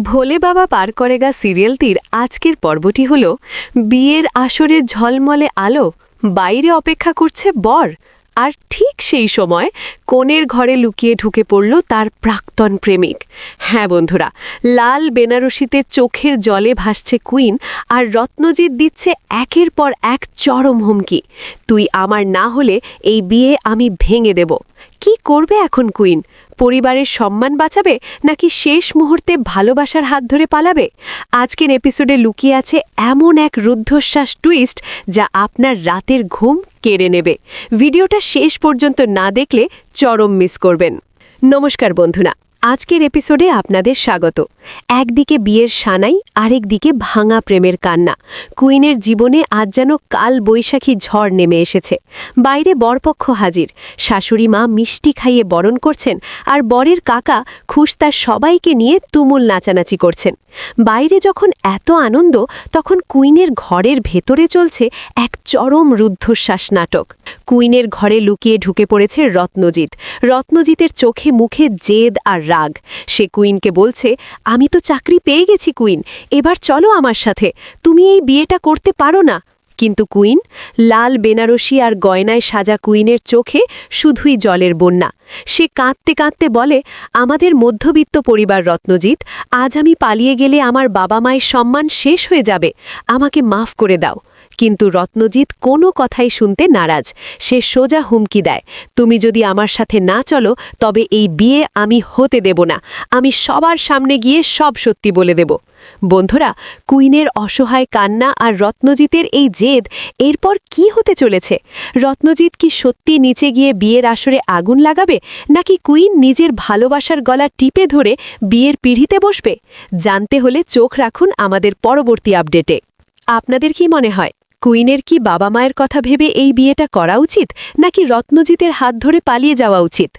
ভোলে বাবা পার করেগা সিরিয়ালটির আজকের পর্বটি হল বিয়ের আসরে ঝলমলে আলো, বাইরে অপেক্ষা করছে বর, আর ঠিক সেই সময় কনের ঘরে লুকিয়ে ঢুকে পড়ল তার প্রাক্তন প্রেমিক। হ্যাঁ বন্ধুরা, লাল বেনারসিতে চোখের জলে ভাসছে কুইন, আর রত্নজিৎ দিচ্ছে একের পর এক চরম হুমকি। তুই আমার না হলে এই বিয়ে আমি ভেঙে দেব। কি করবে এখন কুইন? পরিবারের সম্মান বাঁচাবে নাকি শেষ মুহূর্তে ভালোবাসার হাত ধরে পালাবে? আজকের এপিসোডে লুকিয়ে আছে এমন এক রুদ্ধশ্বাস টুইস্ট যা আপনার রাতের ঘুম কেড়ে নেবে। ভিডিওটা শেষ পর্যন্ত না দেখলে চরম মিস করবেন। নমস্কার বন্ধুরা, আজকের এপিসোডে আপনাদের স্বাগত। একদিকে বিয়ের সানাই, আরেকদিকে ভাঙা প্রেমের কান্না। কুইনের জীবনে আজ যেন কাল বৈশাখী ঝড় নেমে এসেছে। বাইরে বরপক্ষ হাজির, শাশুড়ি মা মিষ্টি খাইয়ে বরণ করছেন, আর বরের কাকা খুশতার সবাইকে নিয়ে তুমুল নাচানাচি করছেন। বাইরে যখন এত আনন্দ, তখন কুইনের ঘরের ভেতরে চলছে এক চরম রুদ্ধশ্বাস নাটক। কুইনের ঘরে লুকিয়ে ঢুকে পড়েছে রত্নজিৎ। রত্নজিতের চোখে মুখে জেদ আর রাগ। সে কুইনকে বলছে, আমি তো চাকরি পেয়ে গেছি কুইন, এবার চলো আমার সাথে, তুমি এই বিয়েটা করতে পারো না। কিন্তু কুইন, লাল বেনারসি আর গয়নায় সাজা কুইনের চোখে শুধুই জলের বন্যা। সে কাঁদতে কাঁদতে বলে, আমাদের মধ্যবিত্ত পরিবার রত্নজিৎ, আজ আমি পালিয়ে গেলে আমার বাবা মায়ের সম্মান শেষ হয়ে যাবে, আমাকে মাফ করে দাও। কিন্তু রত্নজিৎ কোনো কথাই শুনতে নারাজ। সে সোজা হুমকি দেয়, তুমি যদি আমার সাথে না চলো তবে এই বিয়ে আমি হতে দেব না, আমি সবার সামনে গিয়ে সব সত্যি বলে দেব। বন্ধুরা, কুইনের অসহায় কান্না আর রত্নজিতের এই জেদ, এরপর কি হতে চলেছে? রত্নজিৎ কি সত্যি নিচে গিয়ে বিয়ের আসরে আগুন লাগাবে, নাকি কুইন নিজের ভালোবাসার গলা টিপে ধরে বিয়ের পিঁড়িতে বসবে? জানতে হলে চোখ রাখুন আমাদের পরবর্তী আপডেটে। আপনাদের কি মনে হয়, কুইনের কি বাবা মায়ের কথা ভেবে এই বিয়েটা করা উচিত, নাকি রত্নজিতের হাত ধরে পালিয়ে যাওয়া উচিত?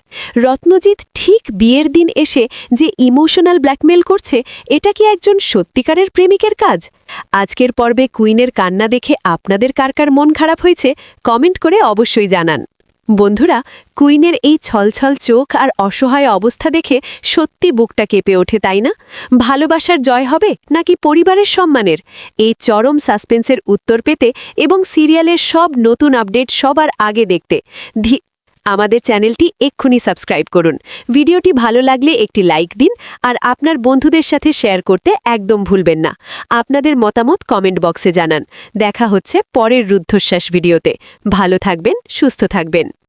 রত্নজিৎ ঠিক বিয়ের দিন এসে যে ইমোশনাল ব্ল্যাকমেল করছে, এটা কি একজন সত্যিকারের প্রেমিকের কাজ? আজকের পর্বে কুইনের কান্না দেখে আপনাদের কার কার মন খারাপ হয়েছে কমেন্ট করে অবশ্যই জানান। বন্ধুরা, কুইনের এই ছলছল চোখ আর অসহায় অবস্থা দেখে সত্যি বুকটা কেঁপে ওঠে, তাই না? ভালোবাসার জয় হবে নাকি পরিবারের সম্মানের? এই চরম সাসপেন্সের উত্তর পেতে এবং সিরিয়ালের সব নতুন আপডেট সবার আগে দেখতে আমাদের চ্যানেলটি এক্ষুনি সাবস্ক্রাইব করুন। ভিডিওটি ভালো লাগলে একটি লাইক দিন, আর আপনার বন্ধুদের সাথে শেয়ার করতে একদম ভুলবেন না। আপনাদের মতামত কমেন্ট বক্সে জানান। দেখা হচ্ছে পরের রুদ্ধশ্বাস ভিডিওতে। ভালো থাকবেন, সুস্থ থাকবেন।